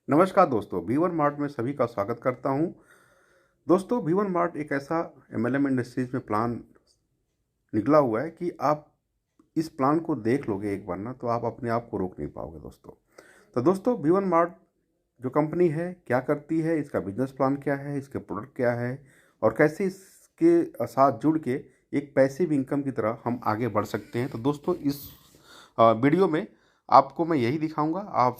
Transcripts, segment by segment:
नमस्कार दोस्तों, V1 mart में सभी का स्वागत करता हूं। दोस्तों, V1 मार्ट एक ऐसा MLM इंडस्ट्रीज में प्लान निकला हुआ है कि आप इस प्लान को देख लोगे एक बार ना तो आप अपने आप को रोक नहीं पाओगे दोस्तों। तो दोस्तों, V1 मार्ट जो कंपनी है क्या करती है, इसका बिजनेस प्लान क्या है, इसके प्रोडक्ट क्या है और कैसे इसके साथ जुड़ के एक पैसिव इनकम की तरह हम आगे बढ़ सकते हैं। तो दोस्तों, इस वीडियो में आपको मैं यही दिखाऊंगा। आप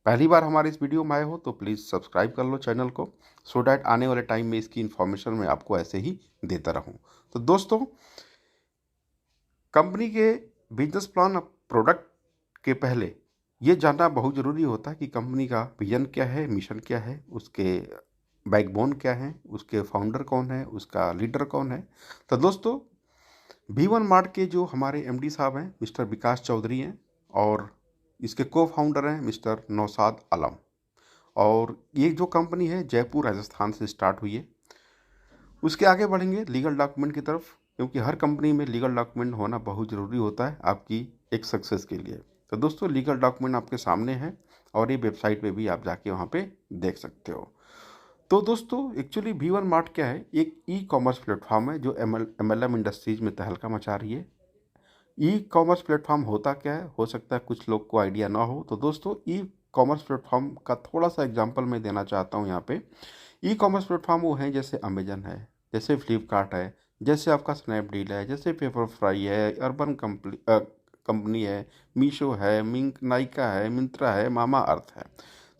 पहली बार हमारे इस वीडियो में आए हो तो प्लीज़ सब्सक्राइब कर लो चैनल को, सो डैट आने वाले टाइम में इसकी इन्फॉर्मेशन मैं आपको ऐसे ही देता रहूं। तो दोस्तों, कंपनी के बिजनेस प्लान प्रोडक्ट के पहले ये जानना बहुत ज़रूरी होता है कि कंपनी का विजन क्या है, मिशन क्या है, उसके बैकबोन क्या है, उसके फाउंडर कौन है, उसका लीडर कौन है। तो दोस्तों, V1 मार्ट के जो हमारे MD साहब हैं मिस्टर विकास चौधरी हैं और इसके को फाउंडर हैं मिस्टर नौशाद आलम। और ये जो कंपनी है जयपुर राजस्थान से स्टार्ट हुई है। उसके आगे बढ़ेंगे लीगल डॉक्यूमेंट की तरफ, क्योंकि हर कंपनी में लीगल डॉक्यूमेंट होना बहुत ज़रूरी होता है आपकी एक सक्सेस के लिए। तो दोस्तों, लीगल डॉक्यूमेंट आपके सामने है और ये वेबसाइट पे भी आप जाके वहाँ पे देख सकते हो। तो दोस्तों, एक्चुअली V1 मार्ट क्या है, एक ई-कॉमर्स प्लेटफॉर्म है जो MLM इंडस्ट्रीज में तहलका मचा रही है। ई कॉमर्स प्लेटफॉर्म होता क्या है, हो सकता है कुछ लोग को आइडिया ना हो। तो दोस्तों, ई कॉमर्स प्लेटफॉर्म का थोड़ा सा एग्जांपल मैं देना चाहता हूँ यहाँ पे। ई कॉमर्स प्लेटफॉर्म वो हैं जैसे अमेजन है, जैसे फ्लिपकार्ट है, जैसे आपका स्नैपडील है, जैसे पेपरफ्राई है, अर्बन कंपनी है, मीशो है, मिंक नाइका है, मिंत्रा है, मामा अर्थ है।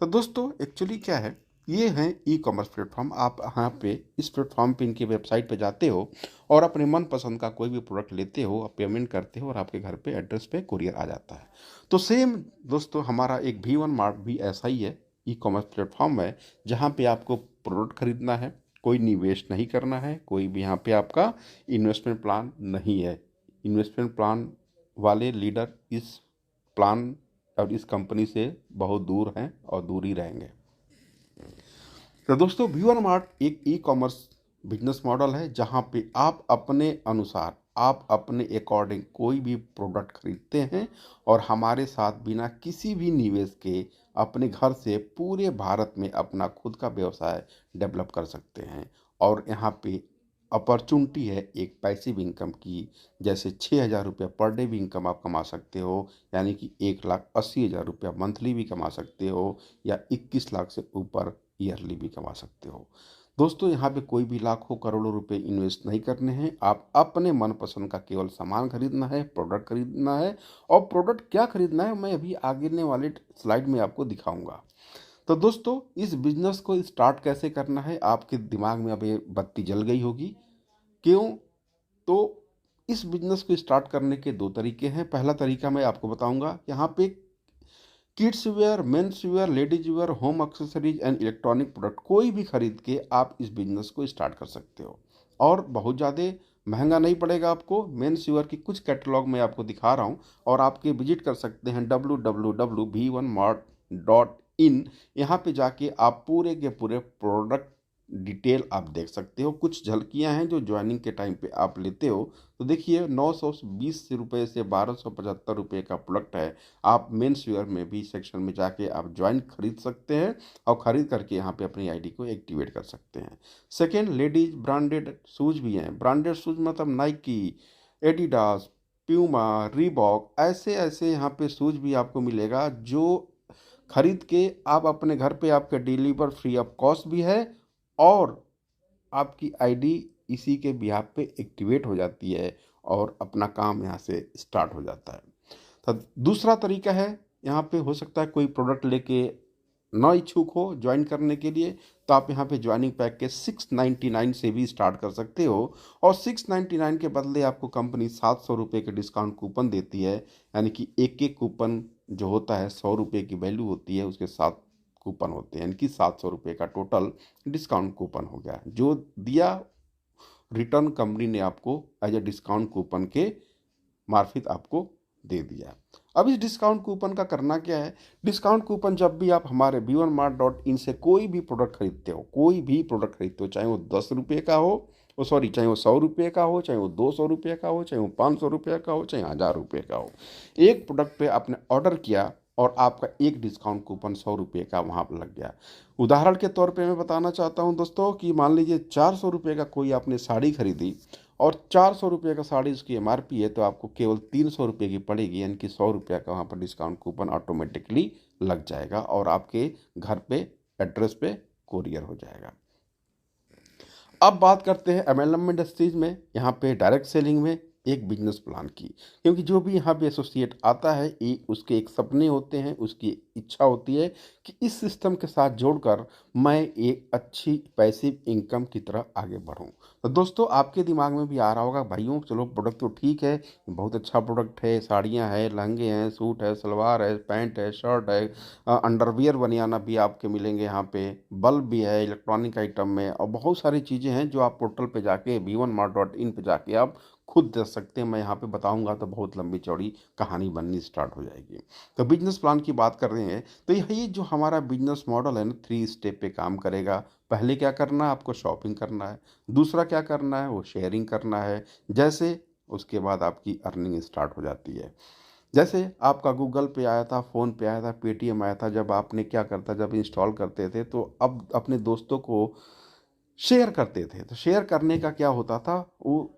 तो दोस्तों, एक्चुअली क्या है, ये हैं ई कॉमर्स प्लेटफॉर्म। आप यहाँ पे इस प्लेटफॉर्म पे इनकी वेबसाइट पे जाते हो और अपने मन पसंद का कोई भी प्रोडक्ट लेते हो, आप पेमेंट करते हो और आपके घर पे एड्रेस पे कुरियर आ जाता है। तो सेम दोस्तों, हमारा एक V1 मार्ट भी ऐसा ही है, ई कॉमर्स प्लेटफॉर्म है जहाँ पे आपको प्रोडक्ट खरीदना है, कोई निवेश नहीं करना है, कोई भी यहाँ पे आपका इन्वेस्टमेंट प्लान नहीं है। इन्वेस्टमेंट प्लान वाले लीडर इस प्लान और इस कंपनी से बहुत दूर हैं और दूर ही रहेंगे। तो दोस्तों, V1 मार्ट एक ई कॉमर्स बिजनेस मॉडल है जहां पे आप अपने अनुसार, आप अपने अकॉर्डिंग कोई भी प्रोडक्ट खरीदते हैं और हमारे साथ बिना किसी भी निवेश के अपने घर से पूरे भारत में अपना खुद का व्यवसाय डेवलप कर सकते हैं। और यहाँ पे अपॉर्चुनिटी है एक पैसिव इनकम की, जैसे 6,000 रुपये पर डे भी इनकम आप कमा सकते हो, यानी कि 1,80,000 रुपया मंथली भी कमा सकते हो, या 21 लाख से ऊपर ईयरली भी कमा सकते हो। दोस्तों, यहाँ पे कोई भी लाखों करोड़ों रुपए इन्वेस्ट नहीं करने हैं। आप अपने मनपसंद का केवल सामान खरीदना है, प्रोडक्ट खरीदना है। और प्रोडक्ट क्या खरीदना है मैं अभी आगे वाले स्लाइड में आपको दिखाऊंगा। तो दोस्तों, इस बिजनेस को स्टार्ट कैसे करना है, आपके दिमाग में अब ये बत्ती जल गई होगी। क्यों? तो इस बिजनेस को स्टार्ट करने के दो तरीके हैं। पहला तरीका मैं आपको बताऊंगा, यहाँ पे kids where, men's wear, ladies wear, home accessories and electronic product कोई भी खरीद के आप इस बिजनेस को स्टार्ट कर सकते हो और बहुत ज़्यादा महंगा नहीं पड़ेगा आपको। मेंस वेयर की कुछ कैटलॉग मैं आपको दिखा रहा हूँ और आपके विजिट कर सकते हैं www.v1mart.in। यहाँ पे जाके आप पूरे के पूरे प्रोडक्ट डिटेल आप देख सकते हो। कुछ झलकियां हैं जो ज्वाइनिंग के टाइम पे आप लेते हो। तो देखिए, 920 रुपये से 1275 रुपये का प्रोडक्ट है। आप मेंस वेयर में भी सेक्शन में जाके आप ज्वाइन खरीद सकते हैं और ख़रीद करके यहाँ पे अपनी आईडी को एक्टिवेट कर सकते हैं। सेकेंड, लेडीज ब्रांडेड शूज़ भी हैं। ब्रांडेड शूज़ मतलब नाइकी, एडिडास, प्यूमा, रीबॉक, ऐसे ऐसे यहाँ पे शूज़ भी आपको मिलेगा जो खरीद के आप अपने घर पे आपके डिलीवर फ्री ऑफ कॉस्ट भी है और आपकी आईडी इसी के बिहाफ पे एक्टिवेट हो जाती है और अपना काम यहाँ से स्टार्ट हो जाता है। तो दूसरा तरीका है, यहाँ पे हो सकता है कोई प्रोडक्ट लेके ना इच्छुक हो ज्वाइन करने के लिए, तो आप यहाँ पे ज्वाइनिंग पैक के 699 से भी स्टार्ट कर सकते हो। और 699 के बदले आपको कंपनी 700 रुपये के डिस्काउंट कूपन देती है, यानी कि एक एक कूपन जो होता है 100 रुपये की वैल्यू होती है, उसके 7 कूपन होते हैं, यानी कि 700 रुपये का टोटल डिस्काउंट कूपन हो गया जो दिया रिटर्न कंपनी ने आपको एज ए डिस्काउंट कूपन के मार्फित आपको दे दिया। अब इस डिस्काउंट कूपन का करना क्या है, डिस्काउंट कूपन जब भी आप हमारे v1mart.in से कोई भी प्रोडक्ट खरीदते हो, कोई भी प्रोडक्ट खरीदते हो, चाहे वो 10 रुपये का हो, वो सॉरी, चाहे वो 100 रुपये का हो, चाहे वो 200 रुपये का हो, चाहे वो 500 रुपये का हो, चाहे 1000 रुपये का हो, एक प्रोडक्ट पे आपने ऑर्डर किया और आपका एक डिस्काउंट कूपन 100 रुपये का वहाँ पर लग गया। उदाहरण के तौर पे मैं बताना चाहता हूँ दोस्तों कि मान लीजिए 400 रुपये का कोई आपने साड़ी खरीदी और 400 रुपये का साड़ी उसकी एमआरपी है, तो आपको केवल 300 रुपये की पड़ेगी, यानी कि 100 रुपये का वहाँ पर डिस्काउंट कूपन ऑटोमेटिकली लग जाएगा और आपके घर पे एड्रेस पे कोरियर हो जाएगा। अब बात करते हैं एमएलएम इंडस्ट्रीज में, यहाँ पे डायरेक्ट सेलिंग में एक बिजनेस प्लान की। क्योंकि जो भी यहाँ पे एसोसिएट आता है, ये उसके एक सपने होते हैं, उसकी इच्छा होती है कि इस सिस्टम के साथ जोड़कर मैं एक अच्छी पैसिव इनकम की तरह आगे बढ़ूँ। तो दोस्तों आपके दिमाग में भी आ रहा होगा, भाइयों चलो प्रोडक्ट तो ठीक है, बहुत अच्छा प्रोडक्ट है, साड़ियाँ हैं, लहंगे हैं, सूट है, सलवार है, पैंट है, शर्ट है, अंडरवियर बनियाना भी आपके मिलेंगे यहाँ पे, बल्ब भी है इलेक्ट्रॉनिक आइटम में, और बहुत सारी चीज़ें हैं जो आप पोर्टल पे जाके v1mart.in पे जाके आप खुद देख सकते हैं। मैं यहाँ पे बताऊंगा तो बहुत लंबी चौड़ी कहानी बननी स्टार्ट हो जाएगी। तो बिजनेस प्लान की बात कर रहे हैं, तो यही जो हमारा बिजनेस मॉडल है ना, 3 स्टेप पे काम करेगा। पहले क्या करना है, आपको शॉपिंग करना है। दूसरा क्या करना है, वो शेयरिंग करना है। जैसे उसके बाद आपकी अर्निंग स्टार्ट हो जाती है। जैसे आपका गूगल पे आया था, फ़ोन पे आया था, पेटीएम आया था, जब आपने क्या करता, जब इंस्टॉल करते थे तो अब अपने दोस्तों को शेयर करते थे। तो शेयर करने का क्या होता था, वो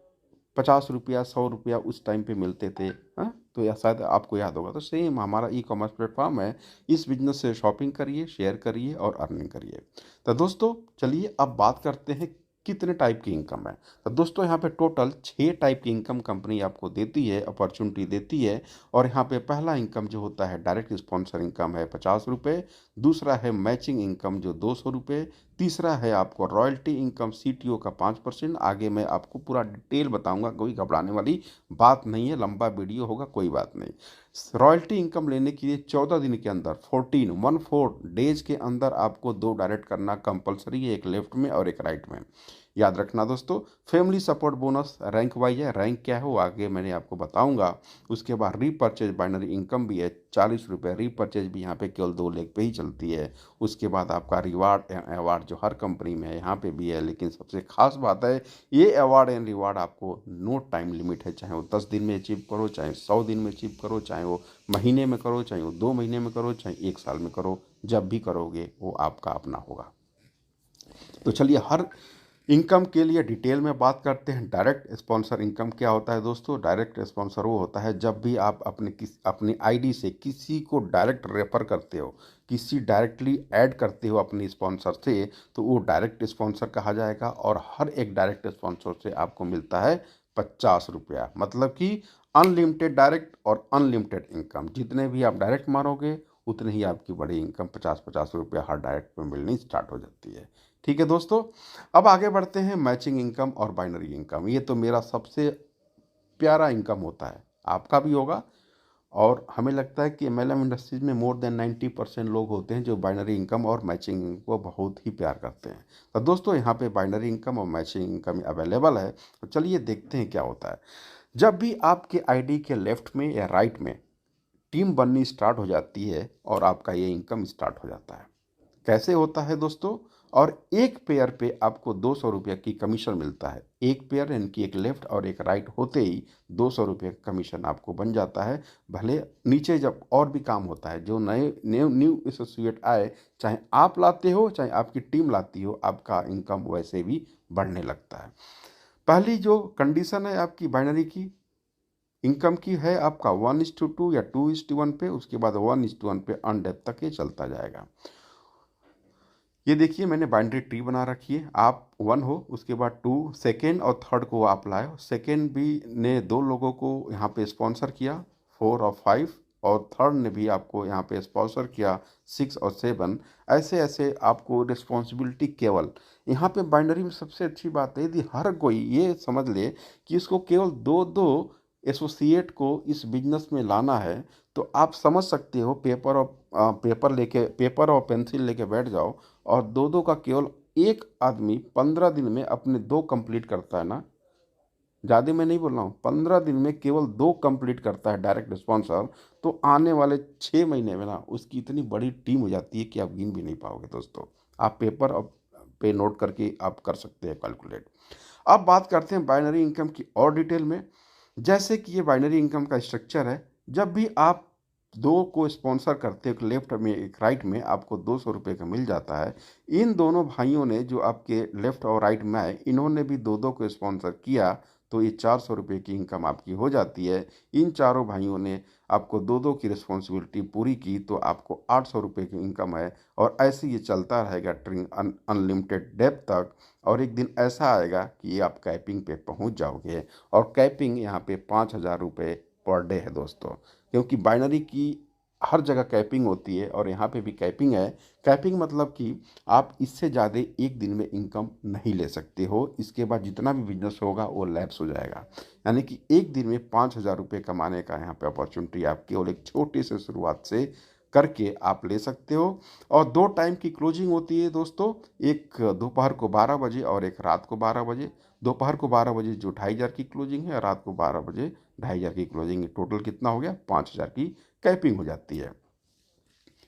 50 रुपया 100 रुपया उस टाइम पे मिलते थे। हाँ, तो या शायद आपको याद होगा। तो सेम हमारा ई कॉमर्स प्लेटफॉर्म है, इस बिजनेस से शॉपिंग करिए, शेयर करिए और अर्निंग करिए। तो दोस्तों चलिए अब बात करते हैं कितने टाइप की इनकम है। तो दोस्तों यहाँ पे टोटल 6 टाइप की इनकम कंपनी आपको देती है, अपॉर्चुनिटी देती है। और यहाँ पे पहला इनकम जो होता है डायरेक्ट स्पॉन्सर इनकम है 50 रुपये। दूसरा है मैचिंग इनकम जो 200 रुपये। तीसरा है आपको रॉयल्टी इनकम सीटीओ का 5%। आगे मैं आपको पूरा डिटेल बताऊंगा, कोई घबराने वाली बात नहीं है, लंबा वीडियो होगा, कोई बात नहीं। रॉयल्टी इनकम लेने के लिए 14 दिन के अंदर 14 डेज के अंदर आपको 2 डायरेक्ट करना कंपलसरी है, एक लेफ्ट में और एक राइट में। याद रखना दोस्तों। Family support bonus rank wise है, रैंक क्या है वो आगे मैंने आपको बताऊंगा। उसके बाद रीपर्चेज बाइनरी इनकम भी है 40 रुपये। रीपर्चेज भी यहाँ पे केवल 2 लेग पे ही चलती है। उसके बाद आपका रिवार्ड अवार्ड जो हर कंपनी में है यहाँ पे भी है, लेकिन सबसे खास बात है ये अवार्ड एंड रिवार्ड आपको नो टाइम लिमिट है। चाहे वो 10 दिन में अचीव करो, चाहे 100 दिन में अचीव करो, चाहे वो महीने में करो, चाहे वो 2 महीने में करो, चाहे 1 साल में करो, जब भी करोगे वो आपका अपना होगा। तो चलिए हर इनकम के लिए डिटेल में बात करते हैं। डायरेक्ट स्पॉन्सर इनकम क्या होता है दोस्तों? डायरेक्ट स्पॉन्सर वो होता है जब भी आप अपनी आईडी से किसी को डायरेक्ट रेफर करते हो, किसी डायरेक्टली ऐड करते हो अपनी स्पॉन्सर से, तो वो डायरेक्ट स्पॉन्सर कहा जाएगा। और हर एक डायरेक्ट स्पॉन्सर से आपको मिलता है 50 रुपया। मतलब कि अनलिमिटेड डायरेक्ट और अनलिमिटेड इनकम, जितने भी आप डायरेक्ट मारोगे उतनी ही आपकी बड़ी इनकम 50-50 रुपया हर डायरेक्ट में मिलनी स्टार्ट हो जाती है। ठीक है दोस्तों, अब आगे बढ़ते हैं मैचिंग इनकम और बाइनरी इनकम। ये तो मेरा सबसे प्यारा इनकम होता है, आपका भी होगा। और हमें लगता है कि एमएलएम इंडस्ट्रीज में मोर देन 90% लोग होते हैं जो बाइनरी इनकम और मैचिंग इनकम को बहुत ही प्यार करते हैं। तो दोस्तों यहाँ पे बाइनरी इनकम और मैचिंग इनकम अवेलेबल है। तो चलिए देखते हैं क्या होता है। जब भी आपके आईडी के लेफ्ट में या राइट में टीम बननी स्टार्ट हो जाती है और आपका ये इनकम स्टार्ट हो जाता है। कैसे होता है दोस्तों? और एक पेयर पे आपको 200 रुपये की कमीशन मिलता है। एक पेयर यानी कि एक लेफ्ट और एक राइट होते ही 200 रुपये का कमीशन आपको बन जाता है। भले नीचे जब और भी काम होता है, जो नए न्यू एसोसिएट आए, चाहे आप लाते हो चाहे आपकी टीम लाती हो, आपका इनकम वैसे भी बढ़ने लगता है। पहली जो कंडीशन है आपकी बाइनरी की इनकम की है आपका 1:2 या 2:1 पे। उसके बाद 1:1 पे अनडेप्थ तक ये चलता जाएगा। ये देखिए मैंने बाइनरी ट्री बना रखी है। आप 1 हो, उसके बाद 2, सेकेंड और थर्ड को आप लाए हो। सेकेंड भी ने 2 लोगों को यहाँ पे स्पॉन्सर किया, 4 और 5, और थर्ड ने भी आपको यहाँ पे स्पॉन्सर किया, 6 और 7। ऐसे ऐसे आपको रिस्पॉन्सिबिलिटी केवल यहाँ पे बाइनरी में सबसे अच्छी बात है, यदि हर कोई ये समझ ले कि इसको केवल 2-2 एसोसिएट को इस बिजनेस में लाना है, तो आप समझ सकते हो पेपर और पेंसिल लेके बैठ जाओ और 2-2 का केवल एक आदमी 15 दिन में अपने 2 कंप्लीट करता है ना। ज़्यादा मैं नहीं बोल रहा हूँ, 15 दिन में केवल 2 कंप्लीट करता है डायरेक्ट स्पॉन्सर, तो आने वाले 6 महीने में ना उसकी इतनी बड़ी टीम हो जाती है कि आप गिन भी नहीं पाओगे दोस्तों। आप पेपर पे नोट करके आप कर सकते हैं कैलकुलेट। अब बात करते हैं बाइनरी इनकम की और डिटेल में। जैसे कि ये बाइनरी इनकम का स्ट्रक्चर है, जब भी आप दो को स्पॉन्सर करते, एक लेफ्ट में एक राइट में, आपको 200 रुपये का मिल जाता है। इन दोनों भाइयों ने जो आपके लेफ्ट और राइट में आए, इन्होंने भी दो दो को स्पॉन्सर किया, तो ये 400 रुपये की इनकम आपकी हो जाती है। इन चारों भाइयों ने आपको दो दो की रिस्पॉन्सिबिलिटी पूरी की, तो आपको 800 रुपये की इनकम है। और ऐसे ये चलता रहेगा ट्रिंग अनलिमिटेड डेप्थ तक। और एक दिन ऐसा आएगा कि ये आप कैपिंग पे पहुंच जाओगे। और कैपिंग यहाँ पे 5,000 रुपये पर डे है दोस्तों, क्योंकि बाइनरी की हर जगह कैपिंग होती है और यहाँ पे भी कैपिंग है। कैपिंग मतलब कि आप इससे ज़्यादा एक दिन में इनकम नहीं ले सकते हो। इसके बाद जितना भी बिजनेस होगा वो लैप्स हो जाएगा। यानी कि एक दिन में 5,000 रुपये कमाने का यहाँ पे अपॉर्चुनिटी आप केवल एक छोटी से शुरुआत से करके आप ले सकते हो। और दो टाइम की क्लोजिंग होती है दोस्तों, एक दोपहर को 12 बजे और एक रात को 12 बजे। दोपहर को 12 बजे जो 2,500 की क्लोजिंग है, रात को 12 बजे 2,500 की क्लोजिंग है। टोटल कितना हो गया? 5,000 की कैपिंग हो जाती है।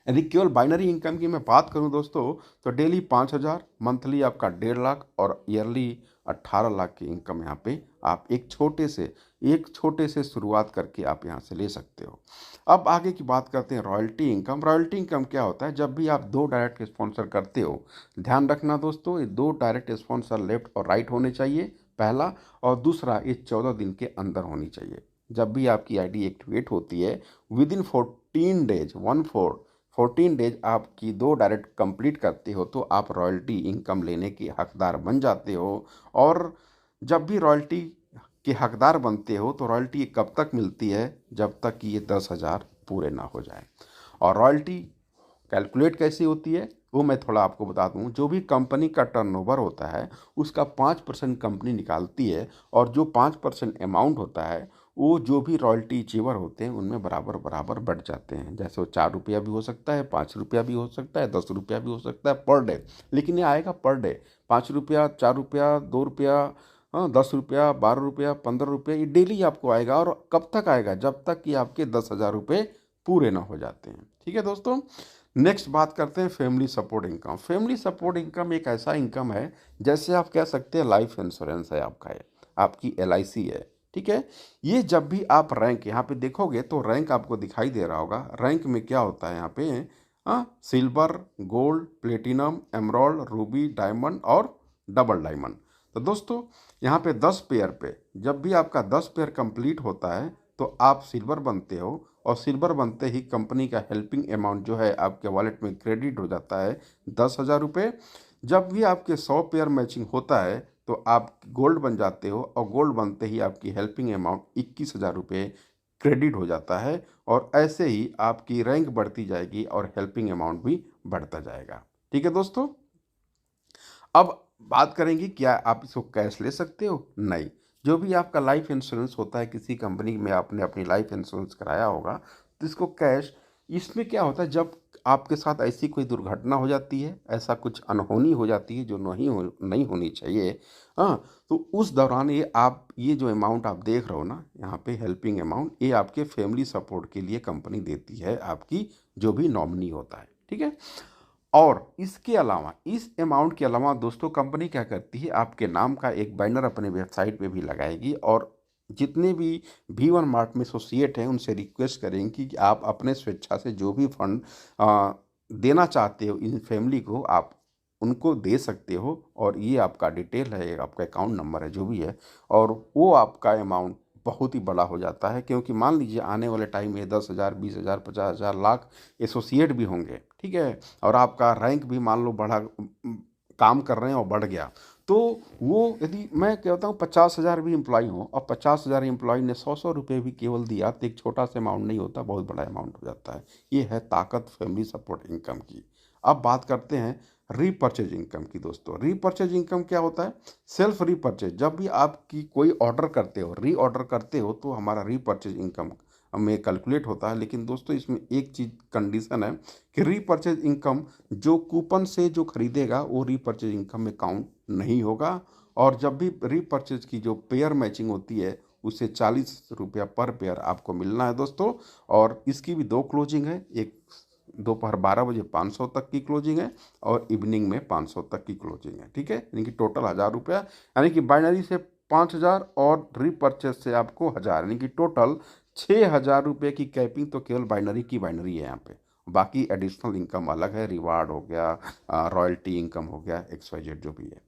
यदि केवल बाइनरी इनकम की मैं बात करूं दोस्तों, तो डेली 5,000, मंथली आपका 1.5 लाख और ईयरली 18 लाख की इनकम यहाँ पे आप एक छोटे से शुरुआत करके आप यहाँ से ले सकते हो। अब आगे की बात करते हैं रॉयल्टी इनकम। रॉयल्टी इनकम क्या होता है? जब भी आप दो डायरेक्ट स्पॉन्सर करते हो, ध्यान रखना दोस्तों, ये दो डायरेक्ट स्पॉन्सर लेफ्ट और राइट होने चाहिए, पहला। और दूसरा, ये 14 दिन के अंदर होनी चाहिए। जब भी आपकी आईडी एक्टिवेट होती है, विद इन 14 डेज, 14 डेज आपकी दो डायरेक्ट कंप्लीट करते हो, तो आप रॉयल्टी इनकम लेने के हकदार बन जाते हो। और जब भी रॉयल्टी के हकदार बनते हो, तो रॉयल्टी कब तक मिलती है? जब तक कि ये 10,000 पूरे ना हो जाए। और रॉयल्टी कैलकुलेट कैसी होती है वो मैं थोड़ा आपको बता दूं। जो भी कंपनी का टर्नओवर होता है, उसका 5% कंपनी निकालती है। और जो 5% अमाउंट होता है, वो जो भी रॉयल्टी चेवर होते हैं उनमें बराबर बराबर बढ़ जाते हैं। जैसे वो 4 रुपया भी हो सकता है, 5 रुपया भी हो सकता है, 10 रुपया भी हो सकता है पर डे। लेकिन ये आएगा पर डे। 5 रुपया, 4 रुपया, 2 रुपया, हाँ, 10 रुपया, 12 रुपया, 15 रुपया, ये डेली आपको आएगा। और कब तक आएगा? जब तक कि आपके 10,000 रुपये पूरे ना हो जाते हैं। ठीक है दोस्तों। नेक्स्ट बात करते हैं family support income. Family support income एक ऐसा इनकम है, जैसे आप कह सकते हैं लाइफ इंश्योरेंस है आपका, है आपकी LIC है। ठीक है। ये जब भी आप रैंक यहाँ पे देखोगे, तो रैंक आपको दिखाई दे रहा होगा। रैंक में क्या होता है यहाँ पे? Silver, gold, platinum, emerald, Ruby, diamond और डबल डायमंड। तो दोस्तों, यहाँ पे 10 पेयर पे जब भी आपका 10 पेयर कंप्लीट होता है, तो आप सिल्वर बनते हो। और सिल्वर बनते ही कंपनी का हेल्पिंग अमाउंट जो है आपके वॉलेट में क्रेडिट हो जाता है 10,000 रुपये। जब भी आपके 100 पेयर मैचिंग होता है, तो आप गोल्ड बन जाते हो। और गोल्ड बनते ही आपकी हेल्पिंग अमाउंट 21,000 रुपये क्रेडिट हो जाता है। और ऐसे ही आपकी रैंक बढ़ती जाएगी और हेल्पिंग अमाउंट भी बढ़ता जाएगा। ठीक है दोस्तों। अब बात करेंगे, क्या आप इसको कैश ले सकते हो? नहीं। जो भी आपका लाइफ इंश्योरेंस होता है, किसी कंपनी में आपने अपनी लाइफ इंश्योरेंस कराया होगा, तो इसको कैश, इसमें क्या होता है, जब आपके साथ ऐसी कोई दुर्घटना हो जाती है, ऐसा कुछ अनहोनी हो जाती है जो नहीं होनी चाहिए, हाँ, तो उस दौरान ये जो अमाउंट आप देख रहे हो ना यहाँ पे, हेल्पिंग अमाउंट, ये आपके फैमिली सपोर्ट के लिए कंपनी देती है, आपकी जो भी नॉमिनी होता है। ठीक है। और इसके अलावा, इस अमाउंट के अलावा दोस्तों, कंपनी क्या करती है, आपके नाम का एक बैनर अपने वेबसाइट पे भी लगाएगी। और जितने भी V1 मार्ट में एसोसिएट हैं, उनसे रिक्वेस्ट करेंगे कि आप अपने स्वेच्छा से जो भी फंड देना चाहते हो इन फैमिली को, आप उनको दे सकते हो। और ये आपका डिटेल है, आपका अकाउंट नंबर है, जो भी है। और वो आपका अमाउंट बहुत ही बड़ा हो जाता है, क्योंकि मान लीजिए आने वाले टाइम में 10,000, 20,000, 50,000, लाख एसोसिएट भी होंगे। ठीक है। और आपका रैंक भी मान लो बढ़ा, काम कर रहे हैं और बढ़ गया, तो वो, यदि मैं कहता हूँ 50,000 भी एम्प्लॉय हो और 50,000 एम्प्लॉय ने 100-100 रुपये भी केवल दिया, तो एक छोटा सा अमाउंट नहीं होता, बहुत बड़ा अमाउंट हो जाता है। ये है ताकत फैमिली सपोर्ट इनकम की। अब बात करते हैं रीपर्चेज इनकम की दोस्तों। रीपर्चेज इनकम क्या होता है? Self repurchase. जब भी आपकी कोई ऑर्डर करते हो, री ऑर्डर करते हो, तो हमारा रीपर्चेज इनकम में कैलकुलेट होता है। लेकिन दोस्तों, इसमें एक चीज़ कंडीशन है कि रीपर्चेज इनकम जो कूपन से जो खरीदेगा, वो रीपर्चेज इनकम में काउंट नहीं होगा। और जब भी रीपर्चेज की जो पेयर मैचिंग होती है, उसे 40 रुपया पर पेयर आपको मिलना है दोस्तों। और इसकी भी दो क्लोजिंग है, एक दोपहर 12 बजे 500 तक की क्लोजिंग है, और इवनिंग में 500 तक की क्लोजिंग है। ठीक है। यानी कि टोटल 1,000 रुपया, यानी कि बाइनरी से 5,000 और रीपर्चेज से आपको 1,000, यानी कि टोटल ₹6,000 की कैपिंग तो केवल बाइनरी की बाइनरी है यहाँ पे। बाकी एडिशनल इनकम अलग है, रिवार्ड हो गया, रॉयल्टी इनकम हो गया, XYZ जो भी है।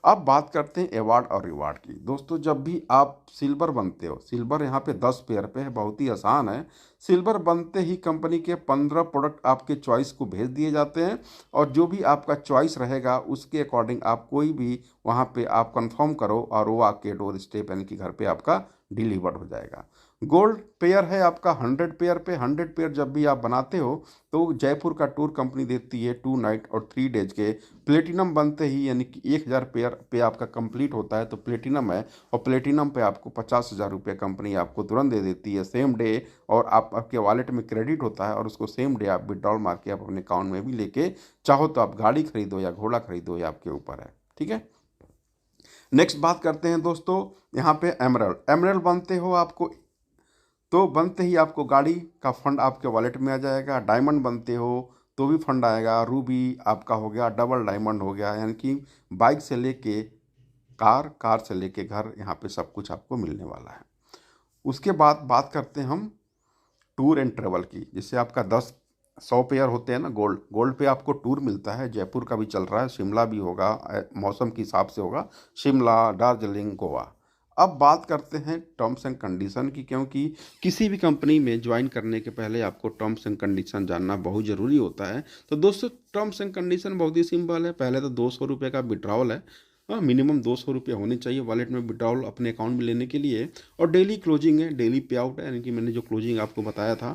अब बात करते हैं अवार्ड और रिवार्ड की। दोस्तों जब भी आप सिल्वर बनते हो, सिल्वर यहाँ पे 10 पेयर पे है, बहुत ही आसान है। सिल्वर बनते ही कंपनी के 15 प्रोडक्ट आपके चॉइस को भेज दिए जाते हैं, और जो भी आपका चॉइस रहेगा उसके अकॉर्डिंग आप कोई भी वहाँ पे आप कंफर्म करो और वो आपके डोर स्टेप यानी कि घर पे आपका डिलीवर्ड हो जाएगा। गोल्ड पेयर है आपका 100 पेयर पे। 100 पेयर जब भी आप बनाते हो तो जयपुर का टूर कंपनी देती है 2 नाइट और 3 डेज के। प्लेटिनम बनते ही यानी कि 1000 पेयर पे आपका कंप्लीट होता है तो प्लेटिनम है, और प्लेटिनम पे आपको 50,000 रुपये कंपनी आपको तुरंत दे देती है सेम डे, और आपके वॉलेट में क्रेडिट होता है, और उसको सेम डे आप विड्रॉल मार के आप अपने अकाउंट में भी लेके चाहो तो आप गाड़ी खरीदो या घोड़ा खरीदो, या आपके ऊपर है। ठीक है, नेक्स्ट बात करते हैं दोस्तों यहाँ पे एमरल्ड। एमरल्ड बनते हो आपको तो बनते ही आपको गाड़ी का फंड आपके वॉलेट में आ जाएगा। डायमंड बनते हो तो भी फंड आएगा। रूबी आपका हो गया, डबल डायमंड हो गया, यानी कि बाइक से लेके कार, कार से लेके घर, यहाँ पे सब कुछ आपको मिलने वाला है। उसके बाद बात करते हैं हम टूर एंड ट्रेवल की। जिससे आपका 100 पेयर होते हैं ना गोल्ड, गोल्ड पे आपको टूर मिलता है। जयपुर का भी चल रहा है, शिमला भी होगा, मौसम के हिसाब से होगा, शिमला, दार्जिलिंग, गोवा। अब बात करते हैं टर्म्स एंड कंडीशन की, क्योंकि किसी भी कंपनी में ज्वाइन करने के पहले आपको टर्म्स एंड कंडीशन जानना बहुत ज़रूरी होता है। तो दोस्तों टर्म्स एंड कंडीशन बहुत ही सिंपल है। पहले तो 200 रुपये का विड्रॉल है, हाँ मिनिमम 200 रुपये होने चाहिए वॉलेट में विड्रॉल अपने अकाउंट में लेने के लिए। और डेली क्लोजिंग है, डेली पे आउट है, यानी कि मैंने जो क्लोजिंग आपको बताया था,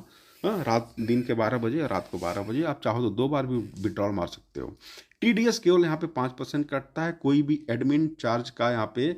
हाँ रात दिन के 12 बजे या रात को 12 बजे, आप चाहो तो 2 बार भी विड्रॉल मार सकते हो। TDS केवल यहाँ पे 5% कटता है। कोई भी एडमिन चार्ज का यहाँ पे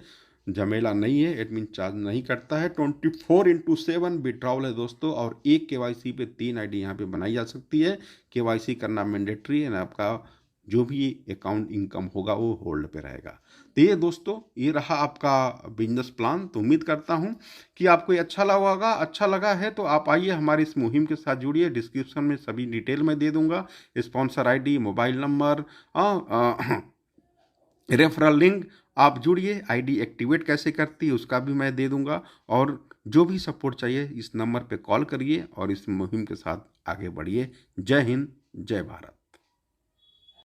झमेला नहीं है, एडमिन चार्ज नहीं करता है। 24/7 विड्रॉल है दोस्तों, और एक KYC पे 3 ID यहाँ पे बनाई जा सकती है। KYC करना मैंडेटरी है ना, आपका जो भी अकाउंट इनकम होगा वो होल्ड पे रहेगा। तो ये दोस्तों ये रहा आपका बिजनेस प्लान। तो उम्मीद करता हूँ कि आपको ये अच्छा लगा होगा। अच्छा लगा है तो आप आइए हमारी इस मुहिम के साथ जुड़िए। डिस्क्रिप्शन में सभी डिटेल मैं दे दूंगा, sponsor ID, mobile number, referral link. आप जुड़िए। ID एक्टिवेट कैसे करती है उसका भी मैं दे दूंगा, और जो भी सपोर्ट चाहिए इस नंबर पे कॉल करिए और इस मुहिम के साथ आगे बढ़िए। जय हिंद, जय भारत।